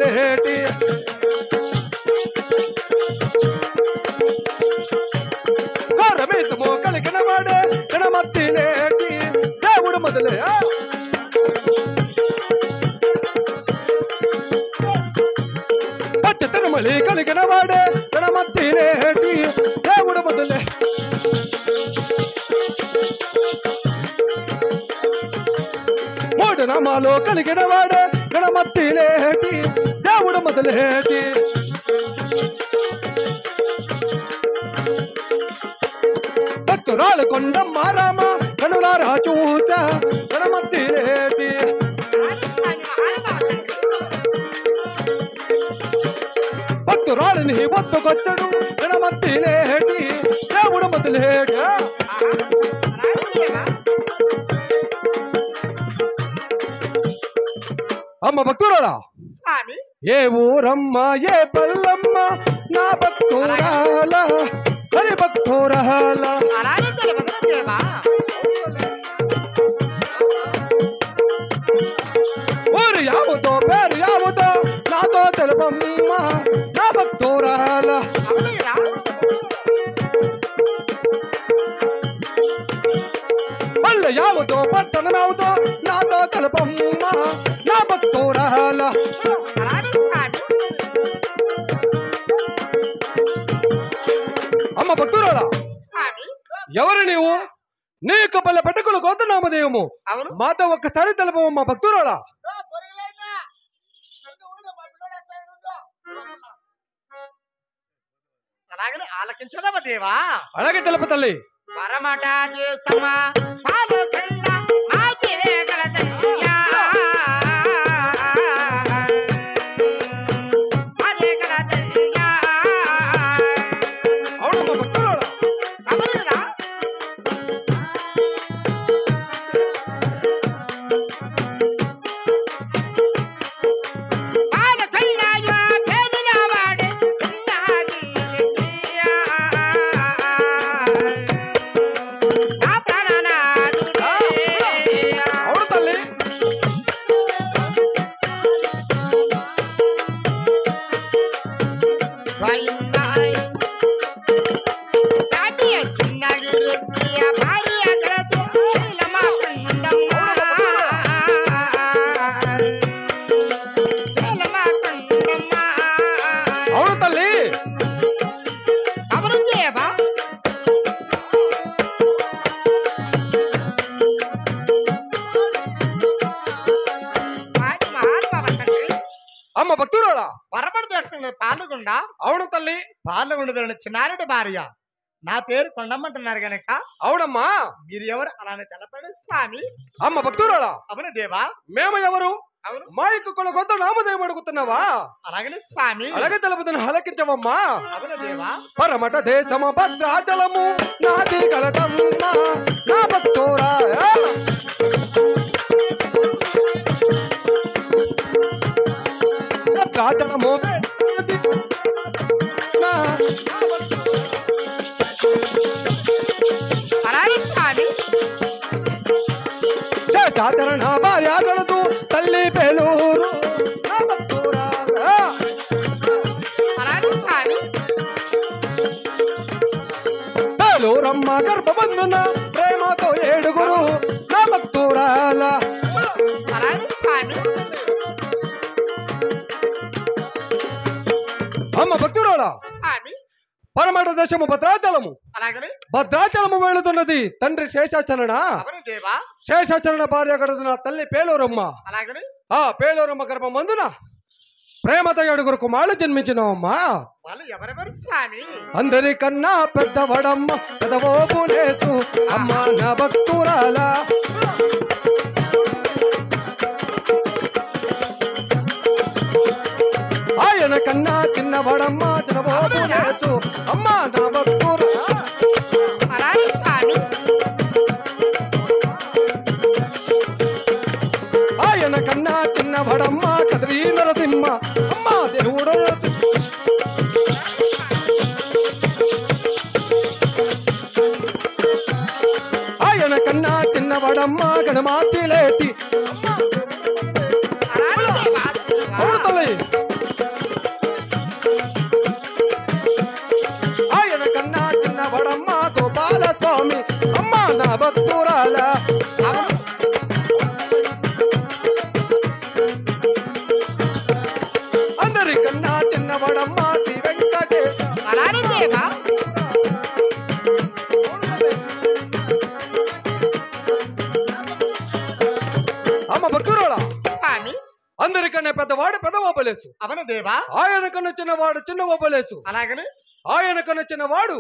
మొదలేటి రమేశము కలిగిన వాడే గణమత్తిలేటి దేవుడు మొదలే పచ్చ తిరుమలి కలిగిన వాడే గణమత్తిలేటి దేవుడు మొదలే మూడు నామాలు కలిగిన వాడే గణమత్తిలేటి దేవుడు మొదలేటి భక్తురాలు కొండమ్మ రామ కనులారా చూత గణమత్తిలేటి భక్తురాలిని ఒత్తుకొచ్చడు గణమత్తిలేటి దేవుడు మొదలేటి అమ్మ భక్తురాలా ఏ ఊరమ్మ ఏ పల్లమ్మ నా భక్తురాల హరి భక్తురాల ఊరు యావుతో పేరు యావుతో నాతో తెలుపమ్మ నా భక్తురాల పల్లె యావుతో పట్టణం యావుతో నాతో తెలుపమ్మ నా భక్తురాల అమ్మ భక్తురాలా ఎవరు నీవు నీకు పల్లె పెట్టుకులు గోతనామదేయము మాతో ఒక్కసారి తెలుపమ్మా భక్తురాలా అలాగే ఆలకించదవ దేవా అలాగే తెలుపు తల్లి పరమట దేశమా పాలకండ మాతే కలదయ్యా అదే కలదయ్యా అవునమ్మా భక్తురాలా కబలురా అమ్మ భక్తురాలా వరపడుతు పాల్గొండ అవును తల్లి పాల్గొండ చిన్నారెడ్డి భార్య నా పేరు కొండమ్మంటున్నారు గనక అవునమ్మా మీరు ఎవరు అలానే తెలపండి స్వామి అమ్మ భక్తురాలా అవును దేవా మేము ఎవరు అవును మా యొక్క కుల కొత్త నామదేవం అడుగుతున్నావా అలాగనే స్వామి అలాగే తెలుపుతున్న హలకించవమ్మా అవును దేవా పరమట దేశమ భద్రాచలము నాది కలతమ్మ నా భక్తురా భద్రాచలము అలాగే స్వామి చేతాచరణ భార్యగలదు తల్లి పేలూరు నా భక్తురా అలాగే స్వామి పేలూరమ్మ గర్భబంధున ప్రేమతో ఏడుగురు నా భక్తురాల అలాగే స్వామి అమ్మ భక్తురాలా స్వామి పరమట దేశము భద్రాచలము అలాగనే భద్రాచలము వెళుతున్నది తండ్రి శేషాచరణ అవును దేవా శేషాచరణ భార్య గడుతున్న తల్లి పేలూరమ్మ అలాగనే ఆ పేలూరమ్మ గర్భమందున ప్రేమతో ఏడుగురు కుమారులు జన్మించినవమ్మా వాళ్ళు ఎవరెవరు స్వామి అందరికన్నా పెద్దవడమ్మ పెదవోపు లేదు అమ్మ నా భక్తురాల ఆయన కన్నా చిన్నవడమ్మ చిన్నవోపు లేదు అమ్మ నా భక్తురాల అలాగే స్వామి ఆయన కన్నా చిన్నవడమ్మ కదరీ నరసింహ అమ్మ దేవుడు ఆయన కన్నా చిన్నవడమ్మ గణమాతిలేటి అలాగే దేవా అవును తల్లి అందరికన్నా పెద్దవాడు పెద్ద ఓబలేసు. అవును దేవా. ఆయన కన్నా చిన్నవాడు చిన్న ఓబలేసు. అలాగని ఆయన కన్నా చిన్నవాడు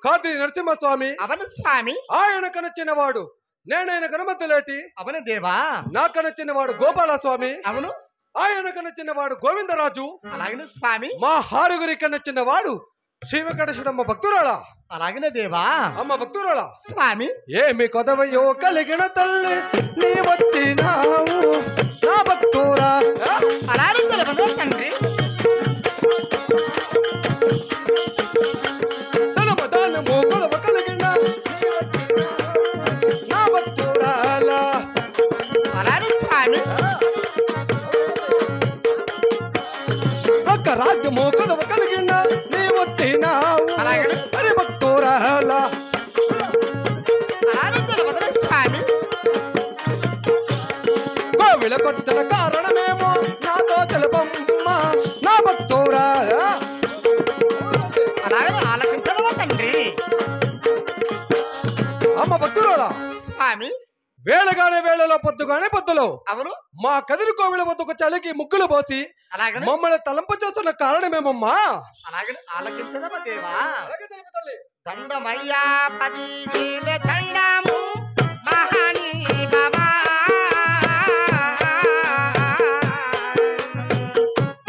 కాద్రి నరసింహస్వామి. అవును స్వామి. ఆయన కన్నా చిన్నవాడు నేనైన గణమతులేటి. అవును దేవా. నాకన్నా చిన్నవాడు గోపాల స్వామి. అవును. ఆయన కన్నా చిన్నవాడు గోవిందరాజు. అలాగనే స్వామి. మా హారుగురి కన్నా చిన్నవాడు శ్రీ వెంకటేశ్వరమ్మ భక్తురాలా. అలాగనే దేవా. అమ్మ భక్తురాలా. స్వామి. ఏమి కొదవయో కలిగిన తల్లి నీ వచ్చినావు నా భక్తురా. అలాగే తెలవదు తండ్రి. ధనము కొదవ కలిగిన నా భక్తురాలా. అలాగే స్వామి. ఒక్క రాజ్యము కొదవ కలిగిన నీ వచ్చినావు అలాగే హరి భక్తురాలా. అలాగే తెలవదు స్వామి. కోవిల కొత్తల కారణమేమో నాతో తెలుపమ్మ నా భక్తురాలా. అలాగే ఆలకించదవ తండ్రి. అమ్మ భక్తురాలా. స్వామి. వేళగానే వేళలో పొద్దుగానే పొద్దులో అవును. మా కదిరి కోవిల వద్దకు చలికి ముగ్గులు పోసి అలాగే మమ్మల్ని తలంప చేస్తున్న కారణమేమమ్మా. అలాగే ఆలకించదవ దేవా. అలాగే తెలుపు తల్లి. దండమయ్యా 10,000 దండము మహాని బాబా.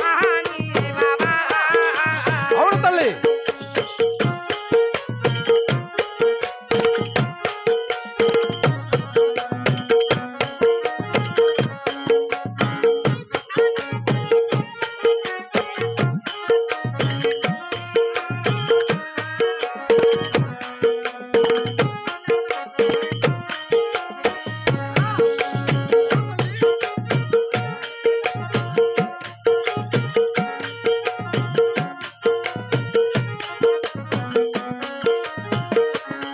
మహాని బాబా. అవును తల్లి.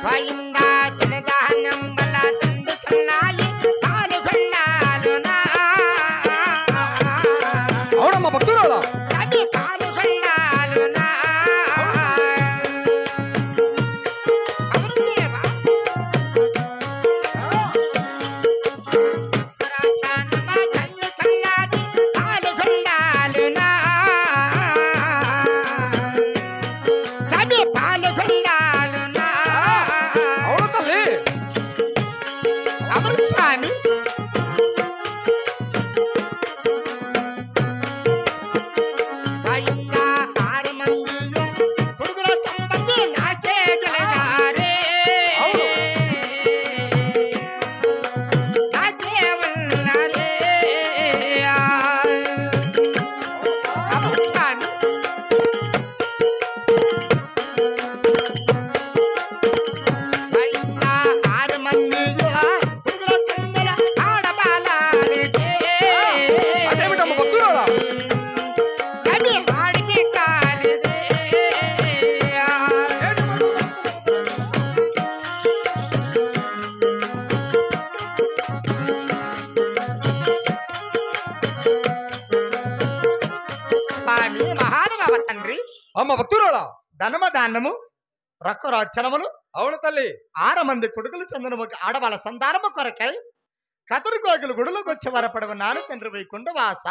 స్వయంగా తినదానం వల్ల తండ్రి కన్నాయి పాలుగొన్నాలునా. అవునమ్మా భక్తురాలా. అది పాలుగొన్నాలునా. అవును దేవా. రాజానమ్మ తండ్రి కన్నాది పాలుగొన్నాలునా. అది పాలుగొన్నాలునా. అవును తల్లి. అవును స్వామి. అయ్యా 6 మంది కొడుకుల సంపత్తి నాకే కలిగారే. అవును. నాకే ఉన్నారే. అవును స్వామి. అయ్యా 6 మంది కొడుకుల సంపద ఆడబాలాలితే. అదేమిటమ్మ భక్తురాలా. అది ఆడిపిట్టాలిదే. స్వామి మహానుభావ తండ్రి. అమ్మ భక్తురాలా. ధనమ దానము రొక్కరోచనములు అవును తల్లి. 6 మంది కొడుకులు చందనము ఆడవాళ్ళ సంతానము కొరకై కతరు కోగిలు గుడిలోకి వచ్చే వరపడవన్నాను తండ్రి వైకుంఠ వాస.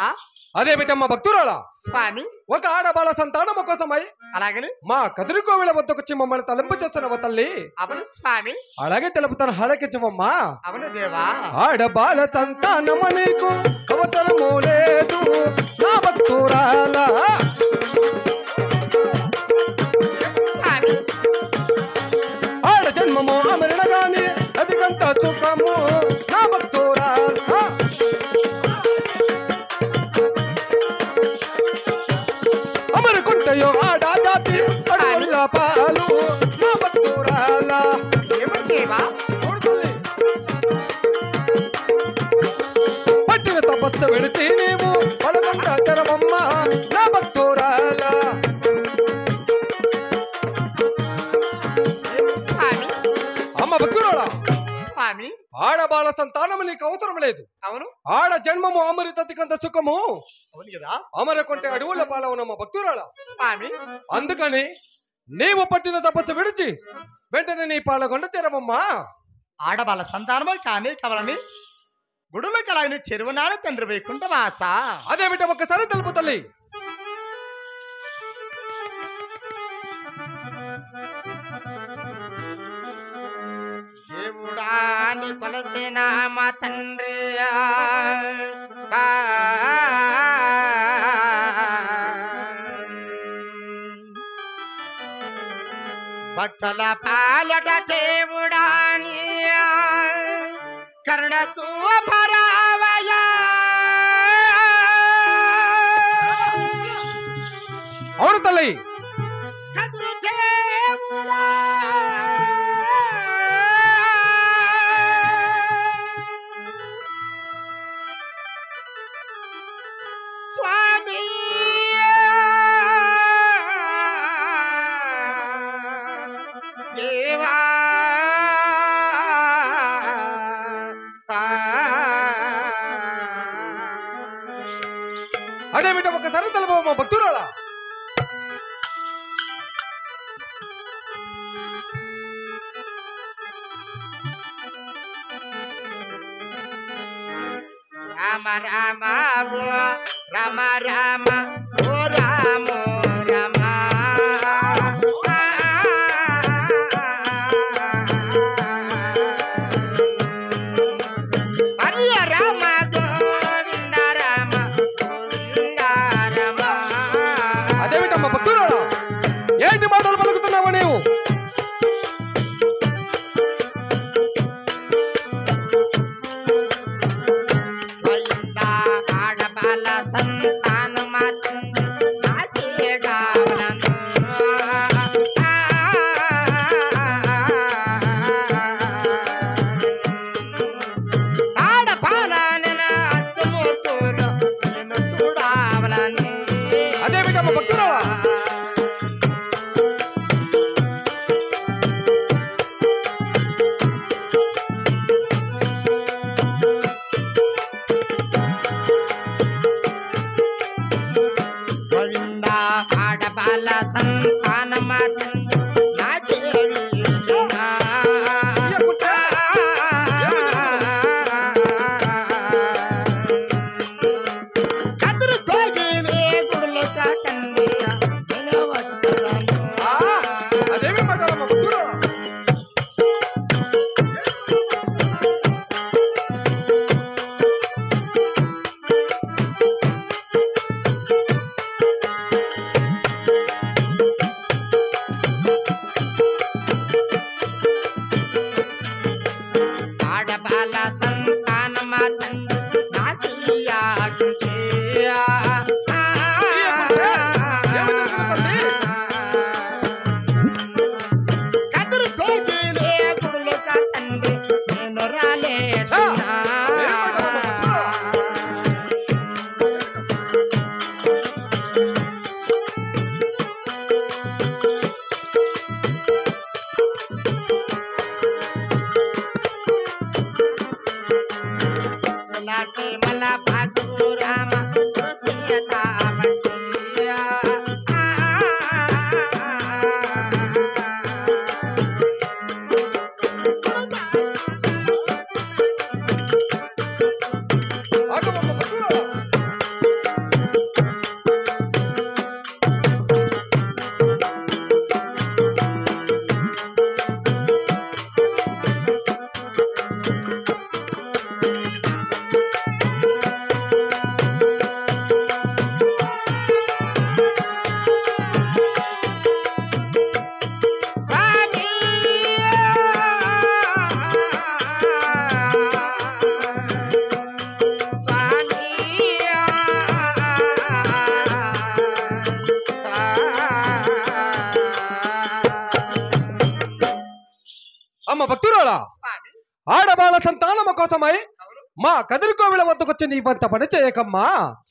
అదేమిటమ్మ భక్తురాలా. స్వామి. ఒక ఆడబాల సంతానము కోసమై అలాగని మా కదిరి కోవిల వద్దకొచ్చి మమ్మల్ని తలంపు చేస్తున్నావు తల్లి. అవును స్వామి. అలాగే తెలుపుతాను హళకించవమ్మా. అవును దేవా. ఆడబాల సంతానము నీకు అవతరము లేదు నా భక్తురాలా. స్వామి. ఆడ జన్మము అమరణ గాని అదికంత సుఖము నా భక్తురాలా. అమరుకుంటయో ఆడ జాతి అడవుల పాలు నా భక్తురాలా. ఏమని దేవా. పట్టిన తపస్సు వెడితే నీవు పలకంట తెరవమ్మ నా భక్తురాలా. స్వామి. అమ్మ భక్తురాలా. స్వామి. ఆడబాల సంతానము నీకు అవసరం లేదు. అవును. ఆడ జన్మము అమృతతికంత సుఖము అవును కదా. అమరకుంటే అడవుల పాలవునమ్మ భక్తురాలా. స్వామి. అందుకని నీవు పట్టిన తపస్సు విడిచి వెంటనే నీ పాలగొండ తెరవమ్మా. ఆడవాళ్ళ సంతానమే కానీ కావాలని గుడుల కళాయిని చెరువునాడు తండ్రి వైకుంఠవాస. అదేమిట ఒక్కసారి తెలుపు తల్లి. దేవుడాని కొలసిన మా తండ్రి భక్తుల పాలట దేవుడాని కరుణ సూపరావయ అవును తల్లి. కదురు దేవుడా స్వామి దేవా అదేమిట ఒక్కసారి తెలుపు అమ్మ భక్తురాలా. రామ రామ ఓ రామ రామ ఓ రామ రామ హరి రామ గోవింద రామ గోవింద రామ. అదేమిటమ్మ భక్తురాలా, ఏంటి మాటలు పలుకుతున్నావు నీవు? ఆడబాల సంతాను మాత్రం ఆడబాల అద్దముతూరు నేను చూడాలని. అదేమిటమ్మ భక్తురాలా, గోవింద ఆడబాల సంతాన మాత్రం నా దేవి ఇచ్చిన. కదురు కోగిలి గుడులు కాకండి నేను వస్తున్నాను. అదేమి మాటలమ్మ భక్తురాలా. ఆడబాల సంతాన మాత్రం నా తీయాకుంటే కదురు కోగిలి గుడులు కాకండి నేను రాలేదన్నా. లాటి మల భాగు రామ సీతావతియా. ఆగమమ్మ భక్తురాలా. స్వామి స్వామి అమ్మ భక్తురాలా, ఆడబాల సంతానము కోసమై మా కదిరికోవిల వద్దకొచ్చి నీవంత పని చేయకమ్మా.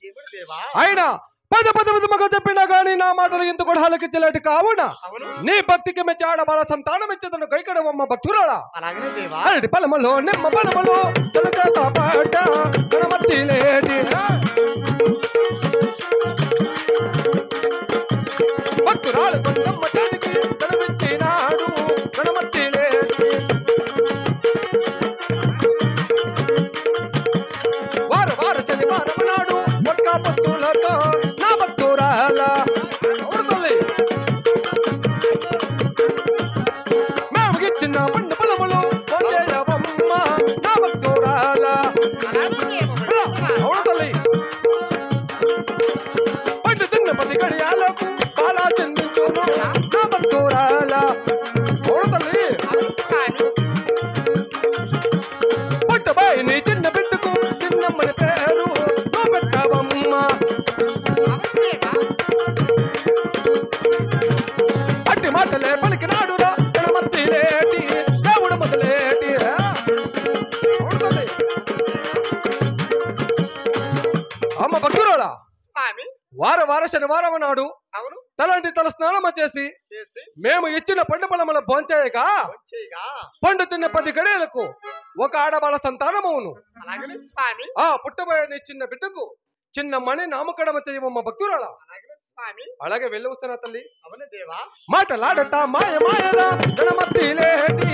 దేవుడు దేవా. అయినా పద పద విధముగా చెప్పినా గానీ నా మాటలు ఇంత కూడా ఆలకించలేటి కావున అవును నీ భక్తికి మెచ్చి ఆడబాల సంతానం ఇచ్చేదను కైకడమమ్మ భక్తురాలా. అలాగనే దేవా. అరటి పలమలో నిమ్మ పలమలో తన చేత పాట గణమతి లేటి భక్తురాలు కొండమ్మ చేతికి కనిపించినాడు గణమతి లేటి అమ్మ భక్తురాలా స్వామి వార శనివారం నాడు అవును తలంటి తల స్నానం చేసి మేము ఇచ్చిన పండు పొలముల భోంచేయక పండు తిన్న 10 గడియలకు ఒక ఆడబాల సంతానమును అలాగే స్వామి ఆ పుట్టబోయే చిన్న బిడ్డకు చిన్న మణి నామకరణ చేయమమ్మ భక్తురాలా అలాగే వెళ్ళి వస్తున్నా తల్లి అవును దేవా మాటలాడతా మాయ మాయరా గణమతి లేటి